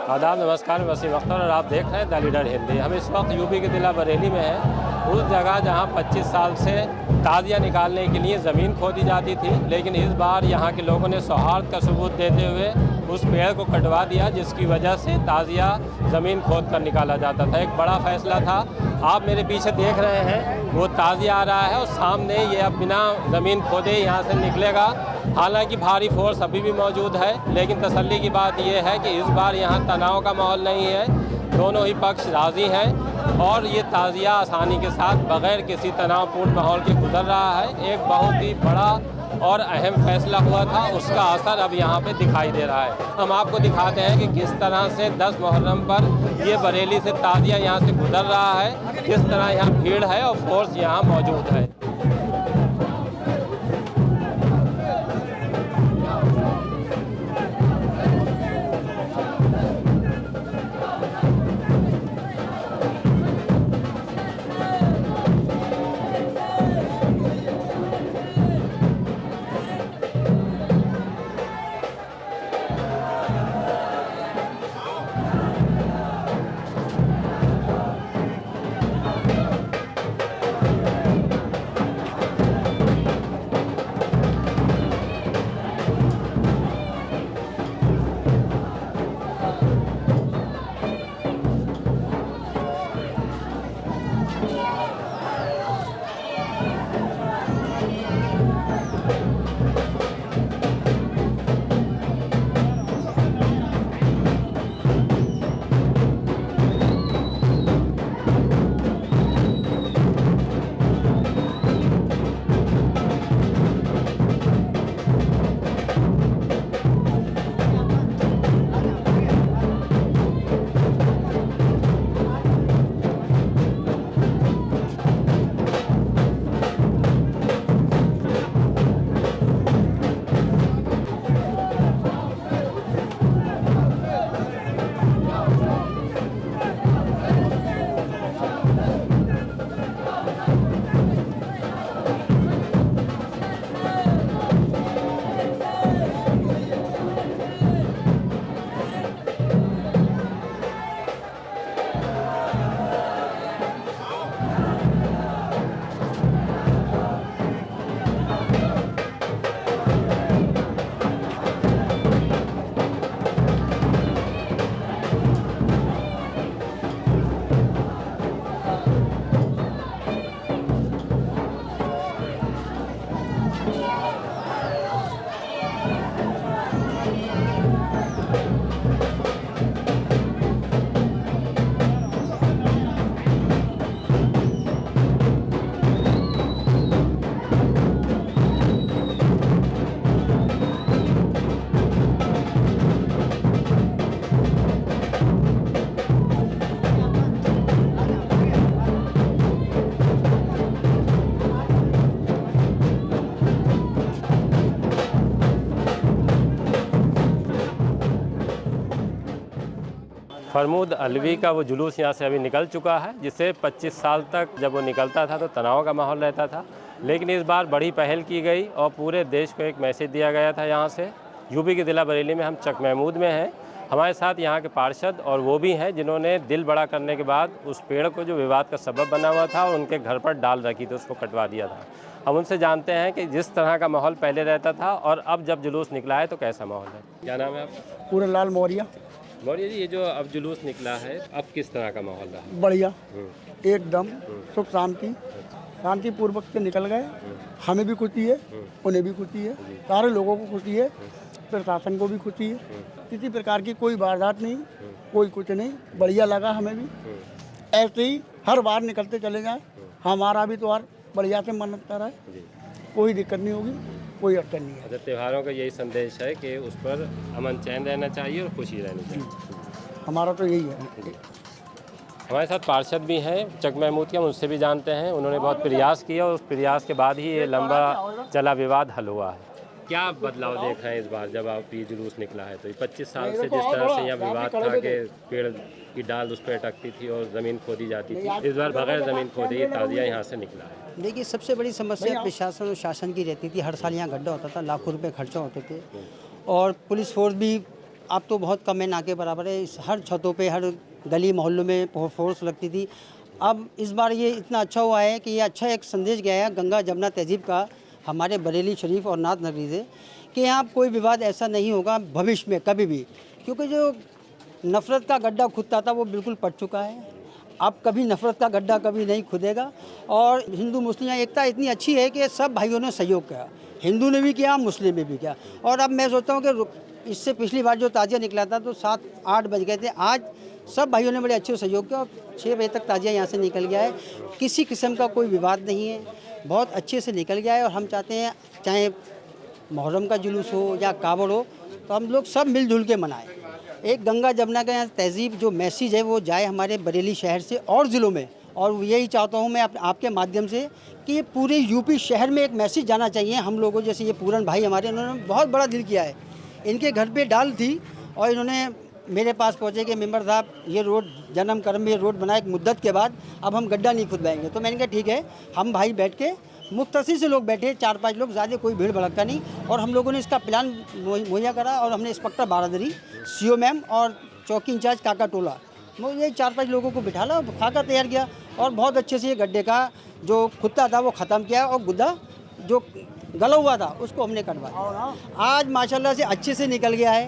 आदाब, नमस्कार। मैं वसीम अख्तर और आप देख रहे हैं द लीडर हिंदी। हम इस वक्त यूपी के जिला बरेली में हैं, उस जगह जहां 25 साल से ताज़िया निकालने के लिए ज़मीन खोदी जाती थी, लेकिन इस बार यहां के लोगों ने सौहार्द का सबूत देते हुए उस पेड़ को कटवा दिया, जिसकी वजह से ताज़िया ज़मीन खोद कर निकाला जाता था। एक बड़ा फैसला था। आप मेरे पीछे देख रहे हैं वो ताज़िया आ रहा है और सामने ये अब बिना ज़मीन खोदे यहाँ से निकलेगा। हालांकि भारी फोर्स अभी भी मौजूद है, लेकिन तसल्ली की बात यह है कि इस बार यहाँ तनाव का माहौल नहीं है। दोनों ही पक्ष राज़ी हैं और ये ताज़िया आसानी के साथ बग़ैर किसी तनावपूर्ण माहौल के गुजर रहा है। एक बहुत ही बड़ा और अहम फैसला हुआ था, उसका असर अब यहाँ पे दिखाई दे रहा है। हम आपको दिखाते हैं कि किस तरह से 10 मुहर्रम पर ये बरेली से ताज़िया यहाँ से गुजर रहा है, किस तरह यहाँ भीड़ है और फोर्स यहाँ मौजूद है। फरमूद अलवी का वो जुलूस यहाँ से अभी निकल चुका है, जिससे 25 साल तक जब वो निकलता था तो तनाव का माहौल रहता था, लेकिन इस बार बड़ी पहल की गई और पूरे देश को एक मैसेज दिया गया था। यहाँ से यूपी के ज़िला बरेली में हम चक महमूद में हैं। हमारे साथ यहाँ के पार्षद और वो भी हैं जिन्होंने दिल बड़ा करने के बाद उस पेड़ को जो विवाद का सबब बना हुआ था और उनके घर पर डाल रखी थी, उसको कटवा दिया था। हम उनसे जानते हैं कि जिस तरह का माहौल पहले रहता था और अब जब जुलूस निकला है तो कैसा माहौल है। क्या नाम है आपका? पूरनलाल मौर्य। मौर्य जी, ये जो अब जुलूस निकला है, अब किस तरह का माहौल रहा? बढ़िया, एकदम सुख शांति पूर्वक से निकल गए। हमें भी खुशी है, उन्हें भी खुशी है, सारे लोगों को खुशी है, प्रशासन को भी खुशी है। किसी प्रकार की कोई वारदात नहीं, कोई कुछ नहीं, बढ़िया लगा हमें भी। ऐसे ही हर बार निकलते चले जाएं, हमारा भी त्योहार बढ़िया से मन्नत कर रहा है, कोई दिक्कत नहीं होगी, कोई अड़चन नहीं है। अच्छा, त्योहारों का यही संदेश है कि उस पर अमन चैन रहना चाहिए और खुशी रहनी चाहिए। हमारा तो यही है। हमारे साथ पार्षद भी हैं चक महमूद के, हम उससे भी जानते हैं। उन्होंने बहुत प्रयास किया और उस प्रयास के बाद ही ये लंबा चला विवाद हल हुआ है। क्या बदलाव देख रहे हैं इस बार जब आप ये जुलूस निकला है? तो 25 साल से जिस तरह से यहाँ विवाद था कि पेड़ की डाल उस पर अटकती थी और ज़मीन खोदी जाती थी, इस बार बगैर ज़मीन खोदे ये ताज़िया यहाँ से निकला है। देखिए, सबसे बड़ी समस्या प्रशासन और शासन की रहती थी। हर साल यहाँ गड्ढा होता था, लाखों रुपए खर्चा होते थे और पुलिस फोर्स भी अब तो बहुत कम है, ना के बराबर है। हर छतों पे, हर गली मोहल्लों में फोर्स लगती थी। अब इस बार ये इतना अच्छा हुआ है कि ये अच्छा एक संदेश गया है गंगा जमुना तहजीब का, हमारे बरेली शरीफ और नाथ नगरी से, कि यहाँ कोई विवाद ऐसा नहीं होगा भविष्य में कभी भी, क्योंकि जो नफ़रत का गड्ढा खुदता था वो बिल्कुल पट चुका है। अब कभी नफ़रत का गड्ढा कभी नहीं खुदेगा। और हिंदू मुस्लिम एकता इतनी अच्छी है कि सब भाइयों ने सहयोग किया, हिंदू ने भी किया, मुस्लिम ने भी किया। और अब मैं सोचता हूँ कि इससे पिछली बार जो ताजिया निकला था तो 7-8 बज गए थे, आज सब भाइयों ने बड़े अच्छे सहयोग किया और 6 बजे तक ताजिया यहाँ से निकल गया है। किसी किस्म का कोई विवाद नहीं है, बहुत अच्छे से निकल गया है। और हम चाहते हैं चाहे मुहर्रम का जुलूस हो या कावड़ हो, तो हम लोग सब मिलजुल के मनाएं। एक गंगा जमुना का तहजीब जो मैसेज है वो जाए हमारे बरेली शहर से और ज़िलों में। और यही चाहता हूँ मैं आपके माध्यम से कि ये पूरे यूपी शहर में एक मैसेज जाना चाहिए हम लोगों। जैसे ये पूरन भाई हमारे, इन्होंने बहुत बड़ा दिल किया है। इनके घर पे डाल थी और इन्होंने मेरे पास पहुँचे कि मेंबर साहब ये रोड जन्म कर्म में रोड बना एक मुद्दत के बाद, अब हम गड्ढा नहीं खुदवाएंगे। तो मैंने कहा ठीक है, हम भाई बैठ के मुख्तसर से लोग बैठे, 4-5 लोग, ज़्यादा कोई भीड़ भड़का नहीं। और हम लोगों ने इसका प्लान मुहैया करा और हमने इंस्पेक्टर बारादरी, CO मैम और चौकी इंचार्ज काका टोला, वो ये 4-5 लोगों को बिठाला, खाका तैयार किया और बहुत अच्छे से ये गड्ढे का जो खुदा था वो ख़त्म किया और गुद्दा जो गला हुआ था उसको हमने कटवाया। आज माशाल्लाह से अच्छे से निकल गया है।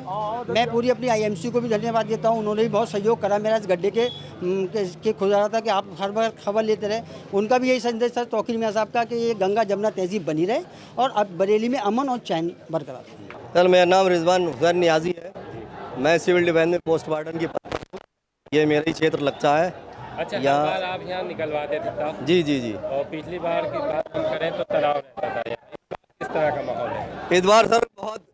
मैं पूरी अपनी IMC को भी धन्यवाद देता हूँ, उन्होंने भी बहुत सहयोग करा मेरा इस गड्ढे के खुद रहा था कि आप हर बार खबर लेते रहे। उनका भी यही संदेश था तौकीर मियां साहब का कि ये गंगा जमुना तहजीब बनी रहे और अब बरेली में अमन और चैन बरकरार। सर मेरा नाम रिजवान हुसैन नियाजी है, मैं सिविल डिफेंस में पोस्ट वार्डन की पद पर हूँ। ये मेरा ही क्षेत्र लगता है। अच्छा, हर बार आप यहाँ निकलवाते थे तब? जी। और पिछली बार की बात हम करें तो तनाव रहता था यहाँ, किस तरह का माहौल है इस बार? सर बहुत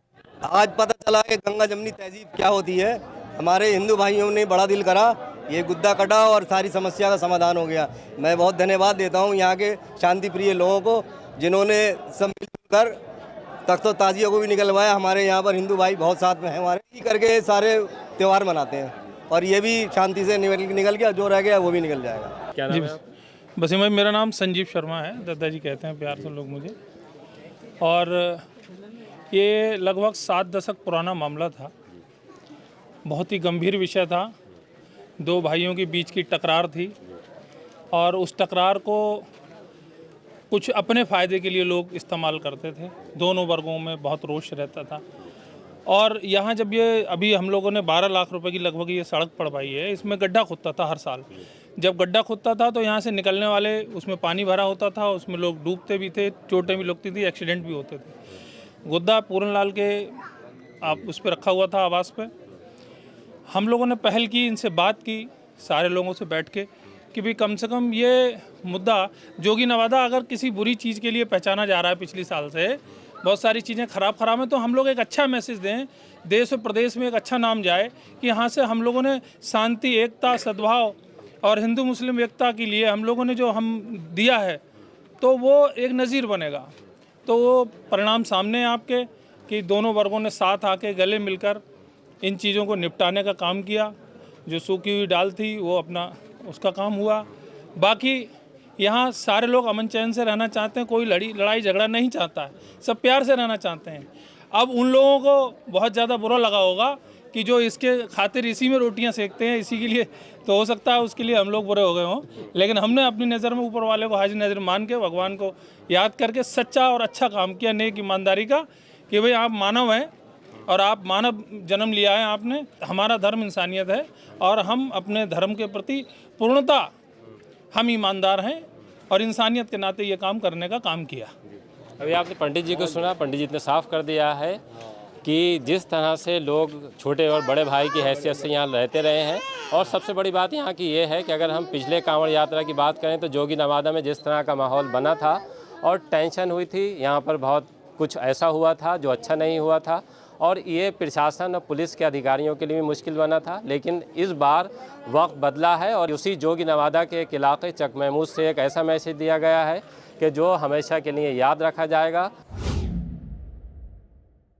आज पता चला कि गंगा जमुनी तहजीब क्या होती है। हमारे हिंदू भाइयों ने बड़ा दिल करा, ये गुद्दा कटा और सारी समस्या का समाधान हो गया। मैं बहुत धन्यवाद देता हूँ यहाँ के शांति प्रिय लोगों को, जिन्होंने सब मिलजुल कर तख्त ताजिया को भी निकलवाया। हमारे यहाँ पर हिंदू भाई बहुत साथ में हैं हमारे, ये करके सारे त्यौहार मनाते हैं और ये भी शांति से निकल गया, जो रह गया वो भी निकल जाएगा। क्या नाम है आप? बसीम भाई, मेरा नाम संजीव शर्मा है, दादाजी कहते हैं प्यार से लोग मुझे। और ये लगभग 7 दशक पुराना मामला था, बहुत ही गंभीर विषय था। 2 भाइयों के बीच की टकरार थी और उस टकरार को कुछ अपने फ़ायदे के लिए लोग इस्तेमाल करते थे। दोनों वर्गों में बहुत रोष रहता था। और यहाँ जब ये अभी हम लोगों ने 12 लाख रुपए की लगभग ये सड़क पड़वाई है, इसमें गड्ढा खुदता था हर साल। जब गड्ढा खुदता था तो यहाँ से निकलने वाले, उसमें पानी भरा होता था, उसमें लोग डूबते भी थे, चोटें भी लगती थी, एक्सीडेंट भी होते थे। गुद्दा पूरन लाल के आप उस पर रखा हुआ था आवास पे। हम लोगों ने पहल की, इनसे बात की सारे लोगों से बैठ के कि भाई कम से कम ये मुद्दा जोगी नवादा अगर किसी बुरी चीज़ के लिए पहचाना जा रहा है, पिछली साल से बहुत सारी चीज़ें ख़राब हैं, तो हम लोग एक अच्छा मैसेज दें, देश और प्रदेश में एक अच्छा नाम जाए कि यहाँ से हम लोगों ने शांति, एकता, सद्भाव और हिंदू मुस्लिम एकता के लिए हम लोगों ने जो हम दिया है, तो वो एक नज़ीर बनेगा। तो वो परिणाम सामने है आपके कि दोनों वर्गों ने साथ आके गले मिलकर इन चीज़ों को निपटाने का काम किया। जो सूखी हुई डाल थी वो अपना उसका काम हुआ। बाकी यहाँ सारे लोग अमन चैन से रहना चाहते हैं, कोई लड़ाई झगड़ा नहीं चाहता है, सब प्यार से रहना चाहते हैं। अब उन लोगों को बहुत ज़्यादा बुरा लगा होगा कि जो इसके खातिर इसी में रोटियां सेकते हैं, इसी के लिए, तो हो सकता है उसके लिए हम लोग बुरे हो गए हों। लेकिन हमने अपनी नज़र में ऊपर वाले को हाजिर नज़र मान के, भगवान को याद करके सच्चा और अच्छा काम किया, नेक ईमानदारी का, कि भाई आप मानव हैं और आप मानव जन्म लिया है आपने। हमारा धर्म इंसानियत है और हम अपने धर्म के प्रति पूर्णतः हम ईमानदार हैं और इंसानियत के नाते ये काम करने का काम किया। अभी आपने पंडित जी को सुना, पंडित जी ने साफ कर दिया है कि जिस तरह से लोग छोटे और बड़े भाई की हैसियत से यहाँ रहते रहे हैं। और सबसे बड़ी बात यहाँ की ये है कि अगर हम पिछले कांवड़ यात्रा की बात करें तो जोगी नवादा में जिस तरह का माहौल बना था और टेंशन हुई थी, यहाँ पर बहुत कुछ ऐसा हुआ था जो अच्छा नहीं हुआ था और ये प्रशासन और पुलिस के अधिकारियों के लिए भी मुश्किल बना था। लेकिन इस बार वक्त बदला है और उसी जोगी नवादा के एक इलाके चक महमूद से एक ऐसा मैसेज दिया गया है कि जो हमेशा के लिए याद रखा जाएगा।